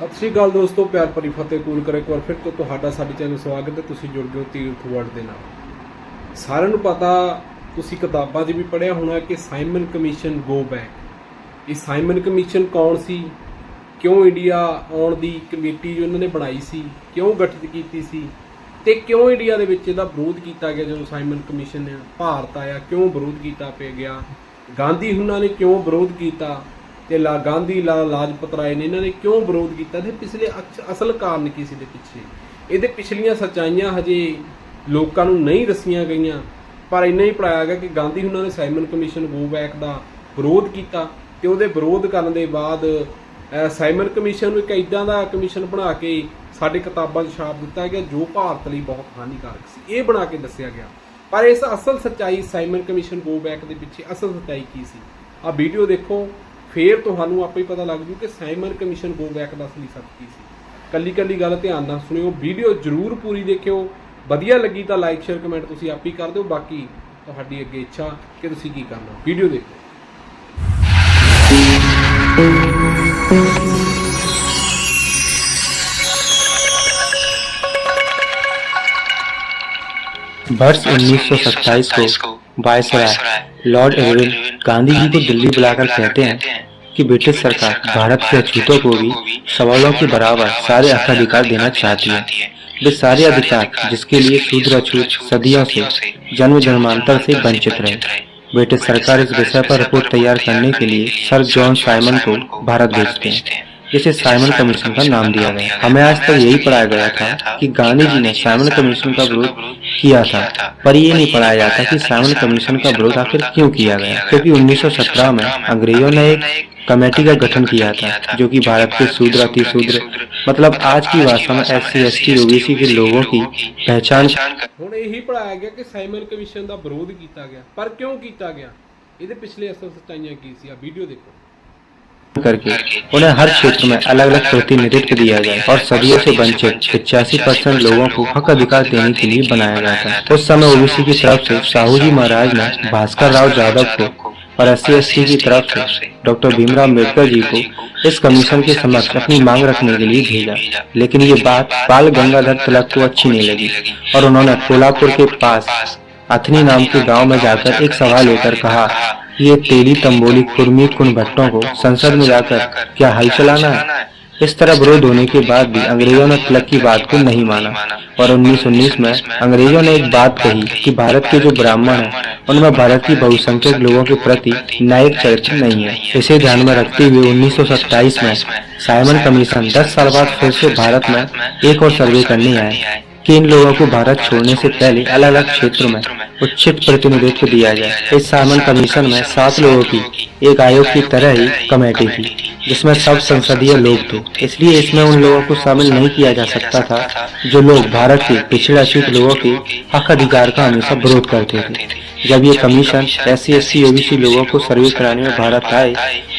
सत श्री अकाल दोस्तों, प्यार भरी फतेह कूल करे एक बार फिर तो तुहाडा साडे चैनल स्वागत है। तुसीं जुड़ गए हो तीर्थ वर्ल्ड दे नाल। सारिआं नूं पता, तुसीं किताबां 'च भी पढ़िया होना कि साइमन कमीशन गो बैक। ये साइमन कमीशन कौन सी, क्यों इंडिया आउण दी कमेटी जो इन्होंने बनाई सी, क्यों गठित कीती सी ते क्यों इंडिया दे विच इहदा विरोध कीता गया। जो साइमन कमीशन ने भारत आया, क्यों विरोध कीता पे गया, गांधी हुणां ने क्यों विरोध कीता ते गांधी लाला लाजपत राय ने इन्होंने क्यों विरोध किया। पिछले असल कारण की सी पिछे, ये पिछलियां सच्चाइयां हजे लोगों को नहीं दसियां गई, पर इन्ना ही पढ़ाया गया कि गांधी उन्होंने साइमन कमीशन गो बैक का विरोध किया ते उहदे विरोध करने के बाद साइमन कमीशन एक इदां दा कमीशन बना के साडे किताबां छाप दिता गया जो भारत लई बहुत हानिकारक सी। ये बना के दसिया गया, पर इस असल सच्चाई साइमन कमीशन गो बैक के पिछे असल सच्चाई की सी। आ वीडियो देखो, फिर तुहानू आपे ही पता लग जू कि साइमन कमीशन गो बैक का असली सच की सी। कली कली गल ध्यान नाल सुनियो, वीडियो जरूर पूरी देखियो। वधिया लगी तो लाइक शेयर कमेंट तुसीं आप ही कर दो, बाकी तुहाडी अगे इच्छा कि तुसीं की करना। वीडियो देखो। वर्ष 1927 को viceroy Lord Irwin Gandhi ji को दिल्ली बुलाकर कहते हैं कि ब्रिटिश सरकार भारत के अछूतों को भी सवालों के बराबर सारे अधिकार देना चाहती है। वे सारे अधिकार जिसके लिए शूद्र अछूत सदियों से जन्म जन्मांतर से वंचित रहे। ब्रिटिश सरकार इस विषय पर रिपोर्ट तैयार करने के लिए सर जॉन साइमन को भारत भेजते हैं, जिसे साइमन कमीशन का नाम दिया गया। हमें आज तक यही पढ़ाया गया था कि गांधी जी ने साइमन कमीशन का विरोध किया था, पर ये नहीं पढ़ाया जाता कि साइमन कमीशन का विरोध आखिर क्यों किया गया। क्योंकि 1917 में अंग्रेजों ने एक कमेटी का गठन किया था जो कि भारत के शूद्र अतिशूद्र मतलब आज की भाषा में SC ST OBC के लोगों की पहचान। हुण यही पढ़ाया गया कि साइमन कमीशन का विरोध किया गया, पर क्यों किया गया, ये पिछले असल सच्चाइयां की सी। वीडियो देखो। करके उन्हें हर क्षेत्र में अलग अलग प्रतिनिधित्व दिया जाए और सदियों से वंचित 85% लोगों को हक अधिकार देने के लिए बनाया गया था। उस समय ओबीसी की तरफ से साहू जी महाराज ने भास्कर राव जाधव को और SC ST की तरफ से डॉक्टर भीमराव अम्बेडकर जी को इस कमीशन के समक्ष अपनी मांग रखने के लिए भेजा। लेकिन ये बात बाल गंगाधर तिलक को अच्छी नहीं लगी और उन्होंने कोल्हापुर के पास अथनी नाम के गांव में जाकर एक सभा लेकर कहा, ये तेली तंबोली कुर्मी कुन भट्टों को संसद में जाकर क्या हल चलाना है। इस तरह विरोध होने के बाद भी अंग्रेजों ने तिलक की बात को नहीं माना और 1919 में अंग्रेजों ने एक बात कही कि भारत के जो ब्राह्मण हैं उनमें भारत की बहुसंख्यक लोगों के प्रति न्यायिक चरित्र नहीं है। इसे ध्यान में रखते हुए 1927 में साइमन कमीशन 10 साल बाद फिर से भारत में एक और सर्वे करने आए कि इन लोगों को भारत छोड़ने से पहले अलग अलग क्षेत्रों में उचित प्रतिनिधित्व दिया जाए। इस साइमन कमीशन में 7 लोगों की एक आयोग की तरह ही कमेटी थी जिसमें सब संसदीय लोग थे, इसलिए इसमें उन लोगों को शामिल नहीं किया जा सकता था जो लोग भारत के पिछड़े अछूत लोगों के हक अधिकार का हमेशा विरोध करते थे। जब ये कमीशन SC ST OBC लोगों को सर्वे कराने में भारत आए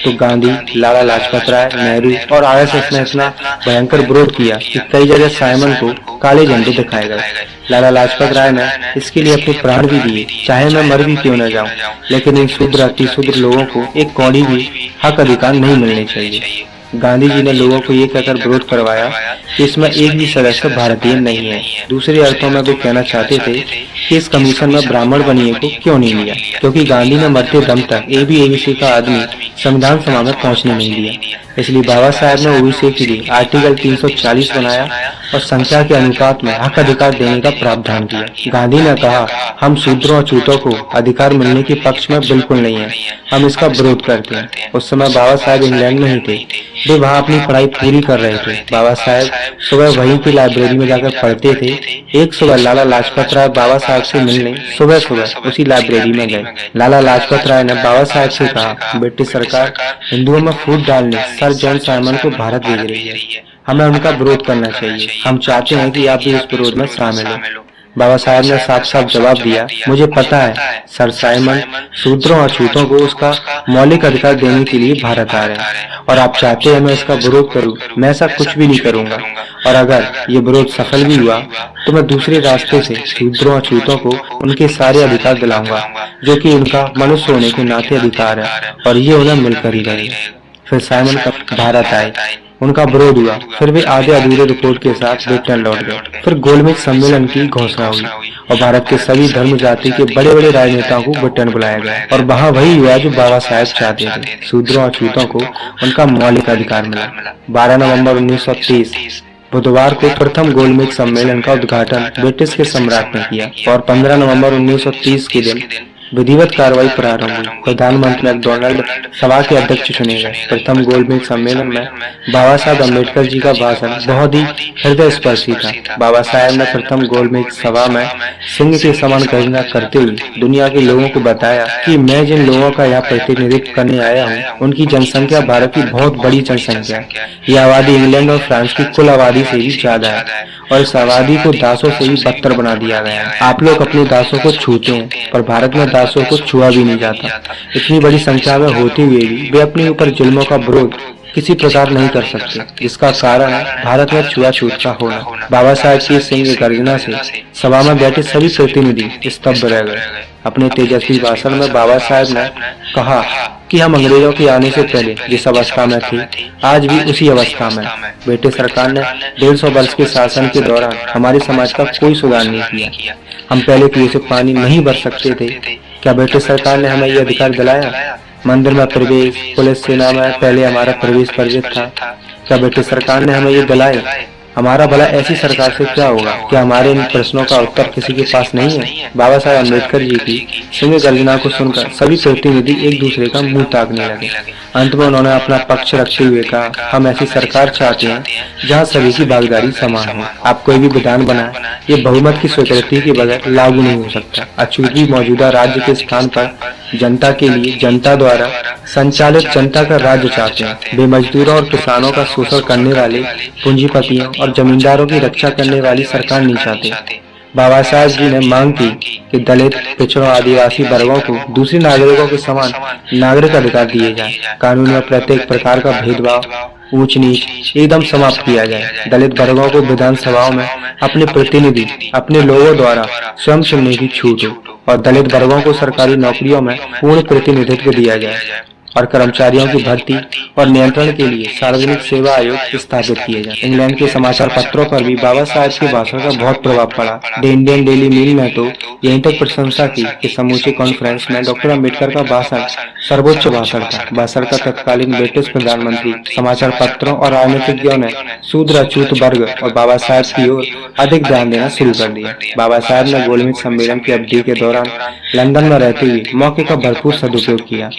तो गांधी, लाला लाजपत राय, नेहरू और RSS ने इतना भयंकर विरोध किया कि कई जगह साइमन को काले झंडे दिखाए गए। लाला लाजपत राय ने इसके लिए अपने प्राण भी दिए, चाहे मैं मर भी क्यों न जाऊं, लेकिन इन शूद्र अतिशूद्र लोगों को एक कौड़ी भी हक अधिकार नहीं मिलने चाहिए। गांधी जी ने लोगों को ये कहकर विरोध करवाया कि इसमें एक भी सदस्य भारतीय नहीं है। दूसरे अर्थों में वो कहना चाहते थे कि इस कमीशन में ब्राह्मण बनिए को क्यों नहीं लिया, क्योंकि गांधी ने मरते दम तक ABC का आदमी संविधान सभा में पहुंचने नहीं दिया। इसलिए बाबा साहब ने OBC के लिए आर्टिकल 340 बनाया और संख्या के अनुपात में हक अधिकार देने का प्रावधान किया। गांधी ने कहा, हम शूद्रों और छूतों को अधिकार मिलने के पक्ष में बिल्कुल नहीं है, हम इसका विरोध करते हैं। उस समय बाबा साहब इंग्लैंड में ही थे, वे वहाँ अपनी पढ़ाई पूरी कर रहे थे। बाबा साहब सुबह वहीं की लाइब्रेरी में जाकर पढ़ते थे। एक सुबह लाला लाजपत राय बाबा साहब से मिलने सुबह सुबह उसी लाइब्रेरी में गए। लाला लाजपत राय ने बाबा साहब से कहा, ब्रिटिश सरकार हिंदुओं में फूट डालने सर जॉन साइमन को भारत भेज रही है, हमें उनका विरोध करना चाहिए। हम चाहते हैं कि आप भी इस विरोध में शामिल हो। बाबा साहब ने साफ साफ जवाब दिया, मुझे पता है सर साइमन शूद्रों और छूतों को उसका मौलिक अधिकार देने के लिए भारत आ रहे हैं और आप चाहते हैं मैं इसका विरोध करूं। मैं ऐसा कुछ भी नहीं करूंगा और अगर ये विरोध सफल भी हुआ तो मैं दूसरे रास्ते से शूद्रों और छूतों को उनके सारे अधिकार दिलाऊंगा जो कि उनका मनुष्य होने के नाते अधिकार है और ये उन्हें मिलकर ही रहेगा। फिर साइमन भारत आए। उनका विरोध हुआ, फिर वे आधे अधूरे रिपोर्ट के साथ ब्रिटेन लौट गए। फिर गोलमेज सम्मेलन की घोषणा हुई और भारत के सभी धर्म जाति के बड़े बड़े राजनेताओं को ब्रिटेन बुलाया गया और वहाँ वही हुआ जो बाबा साहेब चाहते थे, शूद्रों और छूतों को उनका मौलिक अधिकार मिला। 12 नवंबर 1930 बुधवार को प्रथम गोलमेज सम्मेलन का उद्घाटन ब्रिटिश के सम्राट ने किया और 15 नवंबर 1930 के दिन विधिवत कार्रवाई प्रारंभ हुई। प्रधानमंत्री मैकडोनाल्ड सभा के अध्यक्ष चुने गए। प्रथम गोलमेज सम्मेलन में बाबा साहब अम्बेडकर जी का भाषण बहुत ही हृदय स्पर्शी था। बाबा साहब ने प्रथम गोलमेज सभा में सिंह के समान गर्जना करते हुए दुनिया के लोगों को बताया कि मैं जिन लोगों का यहाँ प्रतिनिधित्व करने आया हूँ, उनकी जनसंख्या भारत की बहुत बड़ी जनसंख्या है। यह आबादी इंग्लैंड और फ्रांस की कुल आबादी से भी ज्यादा है और इस आबादी को दासों से भी बदतर बना दिया गया है। आप लोग अपने दासों को छूते हैं, पर भारत में दासों को छुआ भी नहीं जाता। इतनी बड़ी संख्या में होते हुए भी वे अपने ऊपर जुल्मों का विरोध किसी प्रकार नहीं कर सकते। इसका कारण है भारत में छुआछूत का होना। बाबा साहेब की सिंह गर्जना से सभा में बैठे सभी प्रतिनिधि स्तब्ध रह गए। अपने तेजस्वी भाषण में बाबा साहेब ने कहा कि हम अंग्रेजों के आने से पहले जिस अवस्था में थे, आज भी उसी अवस्था में। ब्रिटिश सरकार ने 150 वर्ष के शासन के दौरान हमारे समाज का कोई सुधार नहीं किया। हम पहले कुएं से पानी नहीं भर सकते थे। क्या ब्रिटिश सरकार ने हमें यह अधिकार दिलाया? मंदिर में प्रवेश, पुलिस सेना में पहले हमारा प्रवेश वर्जित था। क्या ब्रिटिश सरकार ने हमें ये दिलाए? हमारा भला ऐसी सरकार से क्या होगा? क्या हमारे इन प्रश्नों का उत्तर किसी के पास नहीं है? बाबा साहेब अम्बेडकर जी की सिंह गर्जना को सुनकर सभी प्रतिनिधि एक दूसरे का मुंह ताकने लगे। अंत में उन्होंने अपना पक्ष रखते हुए कहा, हम ऐसी सरकार चाहते हैं जहां सभी की भागीदारी समान हो। आप कोई भी विधान बनाए, ये बहुमत की स्वीकृति के बगैर लागू नहीं हो सकता। अछूत भी मौजूदा राज्य के स्थान पर जनता के लिए जनता द्वारा संचालित जनता का राज्य चाहते हैं। वे मजदूरों और किसानों का शोषण करने वाले पूंजीपतियों और जमींदारों की रक्षा करने वाली सरकार नहीं चाहते। बाबा साहेब जी ने मांग की कि दलित, पिछड़ों, आदिवासी वर्गों को दूसरे नागरिकों के समान नागरिक अधिकार दिए जाएं। कानून में प्रत्येक प्रकार का भेदभाव, ऊंच नीच एकदम समाप्त किया जाए। दलित वर्गों को विधानसभाओं में अपने प्रतिनिधि अपने लोगों द्वारा स्वयं चुनने की छूट हो और दलित वर्गों को सरकारी नौकरियों में पूर्ण प्रतिनिधित्व दिया जाए और कर्मचारियों की भर्ती और नियंत्रण के लिए सार्वजनिक सेवा आयोग स्थापित किए जाए। इंग्लैंड के समाचार पत्रों पर भी बाबा साहेब के भाषण का बहुत प्रभाव पड़ा। द इंडियन डेली मेल ने तो यहीं तक प्रशंसा की कि समूचे कॉन्फ्रेंस में डॉक्टर अम्बेडकर का भाषण सर्वोच्च भाषण था। भाषण का तत्कालीन ब्रिटिश प्रधानमंत्री, समाचार पत्रों और राजनीतिज्ञों ने शूद्र, अछूत वर्ग और बाबा साहेब की ओर अधिक ध्यान देना शुरू कर दिया। बाबा साहेब ने गोलमेज सम्मेलन की अवधि के दौरान लंदन में रहते हुए मौके का भरपूर सदुपयोग किया।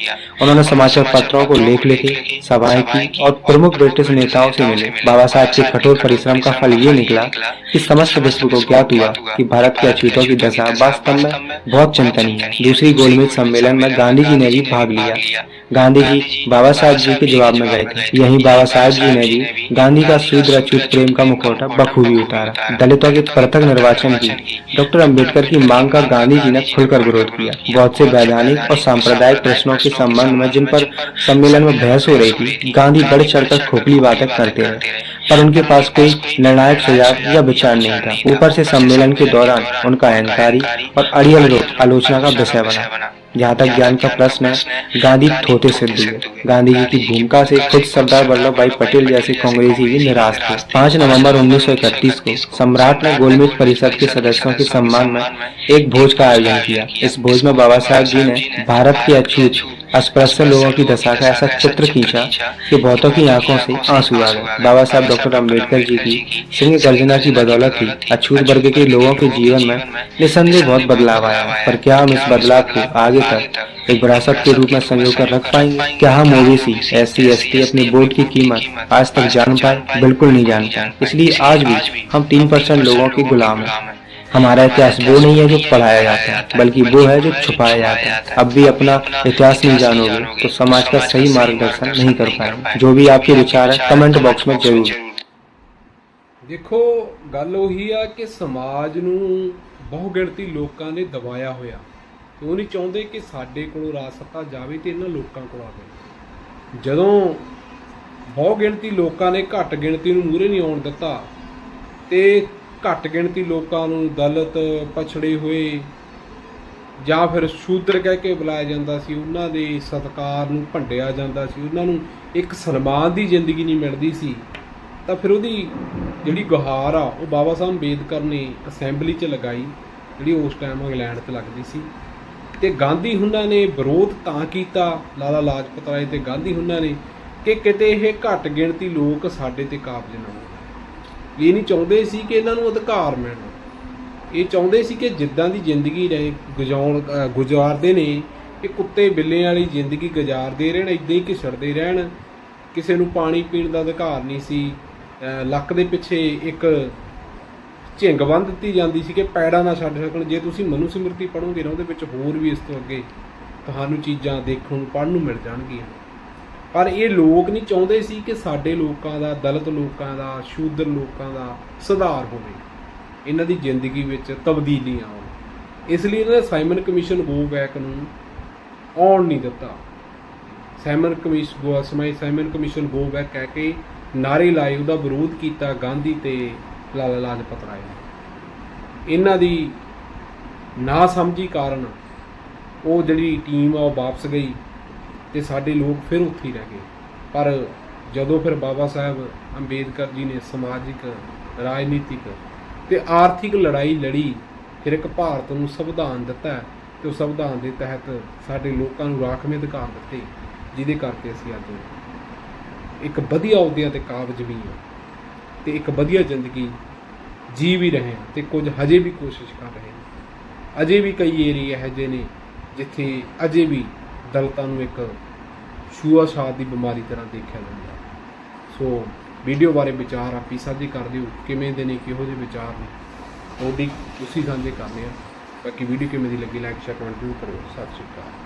उन्होंने समाचार पत्रों को लेख लिखे, सभाएं की और प्रमुख ब्रिटिश नेताओं से मिले। बाबा साहब के कठोर परिश्रम का फल ये निकला कि समस्त विश्व को ज्ञात हुआ कि भारत के अछूतों की दशा वास्तव में बहुत चिंतनीय है। दूसरी गोलमेज सम्मेलन में गांधी जी ने भी भाग लिया। गांधी जी बाबा साहब जी के जवाब में गए थे। यहीं बाबा साहब जी ने भी गांधी का शूद्र, अछूत प्रेम का मुखौटा बखूबी उतारा। दलितों के पृथक निर्वाचन की डॉक्टर अम्बेडकर की मांग का गांधी जी ने खुलकर विरोध किया। बहुत से वैधानिक और सांप्रदायिक प्रश्नों के संबंध में जिन पर सम्मेलन में बहस हो रही थी, गांधी बढ़ चढ़कर खोखली बातें करते रहे, पर उनके पास कोई निर्णायक सुझाव या विचार नहीं था। ऊपर से सम्मेलन के दौरान उनका अहंकारी और अड़ियल रूप आलोचना का विषय बना। जहाँ तक ज्ञान का प्रश्न है, गांधी थोथे सिद्ध हुए। गांधी जी की भूमिका से खुद सरदार वल्लभ भाई पटेल जैसे कांग्रेसी भी निराश थे। 5 नवंबर 1931 को सम्राट ने गोलमेज परिषद के सदस्यों के सम्मान में एक भोज का आयोजन किया। इस भोज में बाबा साहब जी ने भारत के अछूत अस्पृश्य लोगों की दशा का ऐसा चित्र खींचा कि बहुतों की आंखों से आंसू आ गए। बाबा साहब डॉक्टर अम्बेडकर जी की सिंह गर्जना की बदौलत ही अछूत वर्ग के लोगों के जीवन में निसंदेह बहुत बदलाव आया। पर क्या हम इस बदलाव को आगे तक एक विरासत के रूप में संजो कर रख पाएंगे? क्या हम ओबीसी, SC, ST अपने वोट की कीमत आज तक जान पाए? बिल्कुल नहीं जान पाए। इसलिए आज भी हम 3% लोगों के गुलाम हैं। हमारा इतिहास वो नहीं है जो पढ़ाया जाता है, बल्कि वो है जो छुपाया जाता है। अब भी अपना इतिहास नहीं जानोगे तो समाज का सही मार्गदर्शन नहीं कर पाएंगे। जो भी आपके विचार है कमेंट बॉक्स में जरूर। देखो, गल ਉਹੀ ਆ कि समाज ਨੂੰ ਬਹੁਗਿਣਤੀ ਲੋਕਾਂ ਨੇ ਦਬਾਇਆ ਹੋਇਆ ਤੇ ਉਹ ਨਹੀਂ ਚਾਹੁੰਦੇ ਕਿ ਸਾਡੇ ਕੋਲੋਂ ਰਾਜ ਸੱਤਾ ਜਾਵੇ ਤੇ ਇਹਨਾਂ ਲੋਕਾਂ ਕੋਲ ਆਵੇ। ਜਦੋਂ ਬਹੁਗਿਣਤੀ ਲੋਕਾਂ ਨੇ ਘੱਟ ਗਿਣਤੀ ਨੂੰ ਮੂਹਰੇ ਨਹੀਂ ਆਉਣ ਦਿੱਤਾ ਤੇ ਘੱਟ ਗਿਣਤੀ ਲੋਕਾਂ ਨੂੰ ਦਲਿਤ, ਪਛੜੇ ਹੋਏ ਜਾਂ ਫਿਰ ਸ਼ੂਦਰ ਕਹਿ ਕੇ ਬੁਲਾਇਆ ਜਾਂਦਾ ਸੀ, ਉਹਨਾਂ ਦੇ ਸਤਿਕਾਰ ਨੂੰ ਭੰਡਿਆ ਜਾਂਦਾ ਸੀ, ਉਹਨਾਂ ਨੂੰ ਇੱਕ ਸਨਮਾਨ ਦੀ ਜ਼ਿੰਦਗੀ ਨਹੀਂ ਮਿਲਦੀ ਸੀ, ਤਾਂ ਫਿਰ ਉਹਦੀ ਜਿਹੜੀ ਗੁਹਾਰ ਆ ਉਹ ਬਾਬਾ ਸਾਹਿਬ ਅੰਬੇਦਕਰ ਨੇ ਅਸੈਂਬਲੀ 'ਚ ਲਗਾਈ, ਜਿਹੜੀ ਉਸ ਟਾਈਮ ਇੰਗਲੈਂਡ 'ਚ ਲੱਗਦੀ ਸੀ। ਤੇ ਗਾਂਧੀ ਹੁਣਾਂ ਨੇ ਵਿਰੋਧ ਤਾਂ ਕੀਤਾ, ਲਾਲਾ ਲਾਜਪਤ ਰਾਏ ਤੇ ਗਾਂਧੀ ਹੁਣਾਂ ਨੇ, ਕਿ ਕਿਤੇ ਇਹ ਘੱਟ ਗਿਣਤੀ ਲੋਕ ਸਾਡੇ ਤੇ ਕਾਬਜ਼ ਨਾ ਹੋਣ। ਇਹ ਨਹੀਂ ਚਾਹੁੰਦੇ ਸੀ ਕਿ ਇਹਨਾਂ ਨੂੰ ਅਧਿਕਾਰ ਮਿਲਣ, ਇਹ ਚਾਹੁੰਦੇ ਸੀ ਕਿ ਜਿੱਦਾਂ ਦੀ ਜ਼ਿੰਦਗੀ ਗੁਜ਼ਾਰਦੇ ਨੇ, ਇਹ ਕੁੱਤੇ ਬਿੱਲੇ ਵਾਲੀ ਜ਼ਿੰਦਗੀ ਗੁਜ਼ਾਰਦੇ ਰਹਿਣ, ਇੱਦਾਂ ਹੀ ਘਿਸੜਦੇ ਰਹਿਣ। ਕਿਸੇ ਨੂੰ ਪਾਣੀ ਪੀਣ ਦਾ ਅਧਿਕਾਰ ਨਹੀਂ ਸੀ। ਲੱਕ ਦੇ ਪਿੱਛੇ ਇੱਕ ਝਿੰਗ ਬੰਨ੍ਹ ਦਿੱਤੀ ਜਾਂਦੀ ਸੀ ਕਿ ਪੈੜਾ ਨਾ ਛੱਡ ਸਕਣ। ਜੇ ਤੁਸੀਂ ਮਨੂ ਸਿਮਰਤੀ ਪੜ੍ਹੋਗੇ ਨਾ, ਉਹਦੇ ਵਿੱਚ ਹੋਰ ਵੀ ਇਸ ਤੋਂ ਅੱਗੇ ਤੁਹਾਨੂੰ ਚੀਜ਼ਾਂ ਦੇਖਣ ਨੂੰ ਪੜ੍ਹਨ ਨੂੰ ਮਿਲ ਜਾਣਗੀਆਂ। ਪਰ ਇਹ ਲੋਕ ਨਹੀਂ ਚਾਹੁੰਦੇ ਸੀ ਕਿ ਸਾਡੇ ਲੋਕਾਂ ਦਾ, ਦਲਿਤ ਲੋਕਾਂ ਦਾ, ਸ਼ੂਦਰ ਲੋਕਾਂ ਦਾ ਸੁਧਾਰ ਹੋਵੇ, ਇਹਨਾਂ ਦੀ ਜ਼ਿੰਦਗੀ ਵਿੱਚ ਤਬਦੀਲੀਆਂ ਆਉਣ। ਇਸ ਲਈ ਇਹਨਾਂ ਨੇ ਸਾਈਮਨ ਕਮਿਸ਼ਨ ਗੋ ਬੈਕ ਨੂੰ ਆਉਣ ਨਹੀਂ ਦਿੱਤਾ। ਸਾਈਮਨ ਕਮਿਸ਼ਨ ਗੋ ਬੈਕ ਕਹਿ ਕੇ ਨਾਰੇ ਲਾਏ, ਉਹਦਾ ਵਿਰੋਧ ਕੀਤਾ ਗਾਂਧੀ ਤੇ ਲਾਲਾ ਲਾਜਪਤ ਰਾਏ ਨੇ। ਇਹਨਾਂ ਦੀ ਨਾ ਸਮਝੀ ਕਾਰਨ ਉਹ ਜਿਹੜੀ ਟੀਮ ਆ ਉਹ ਵਾਪਸ ਗਈ ਤੇ ਸਾਡੇ ਲੋਕ ਫਿਰ ਉੱਥੇ ਹੀ ਰਹਿ ਗਏ। ਪਰ ਜਦੋਂ ਫਿਰ ਬਾਬਾ ਸਾਹਿਬ ਅੰਬੇਦਕਰ ਜੀ ਨੇ ਸਮਾਜਿਕ, ਰਾਜਨੀਤਿਕ ਤੇ ਆਰਥਿਕ ਲੜਾਈ ਲੜੀ, ਫਿਰ ਇੱਕ ਭਾਰਤ ਨੂੰ ਸੰਵਿਧਾਨ ਦਿੱਤਾ ਤੇ ਉਸ ਸੰਵਿਧਾਨ ਦੇ ਤਹਿਤ ਸਾਡੇ ਲੋਕਾਂ ਨੂੰ ਰਾਖਵੇਂ ਅਧਿਕਾਰ ਦਿੱਤੇ, ਜਿਹਦੇ ਕਰਕੇ ਅਸੀਂ ਅੱਜ ਇੱਕ ਵਧੀਆ ਅਹੁਦਿਆਂ ਤੇ ਕਾਬਜ਼ ਵੀ ਹਾਂ ਤੇ ਇੱਕ ਵਧੀਆ ਜ਼ਿੰਦਗੀ ਜੀ ਵੀ ਰਹੇ ਹਾਂ, ਤੇ ਕੁਝ ਹਜੇ ਵੀ ਕੋਸ਼ਿਸ਼ ਕਰ ਰਹੇ ਹਾਂ। ਅਜੇ ਵੀ ਕਈ ਏਰੀਏ ਇਹੋ ਜਿਹੇ ਨੇ ਜਿੱਥੇ ਅਜੇ ਵੀ ਦਲਿਤਾਂ ਨੂੰ ਇੱਕ ਛੂਆ-ਛਾਤ ਦੀ ਬਿਮਾਰੀ ਤਰ੍ਹਾਂ ਦੇਖਿਆ ਜਾਂਦਾ। ਸੋ ਵੀਡੀਓ ਬਾਰੇ ਵਿਚਾਰ ਆਪੀ ਸਾਂਝੇ ਕਰ ਦਿਓ, ਕਿਵੇਂ ਦੇ ਨੇ, ਕਿਹੋ ਜਿਹੇ ਵਿਚਾਰ ਨੇ, ਉਹਦੀ ਤੁਸੀਂ ਸਾਂਝੇ ਕਰਨੇ ਆ। ਬਾਕੀ ਵੀਡੀਓ ਕਿਵੇਂ ਦੀ ਲੱਗੀ, ਲਾਈਕ ਸ਼ੇਅਰ ਕਮੈਂਟ ਜ਼ਰੂਰ ਕਰਿਓ। ਸਤਿ ਸ਼੍ਰੀ ਅਕਾਲ।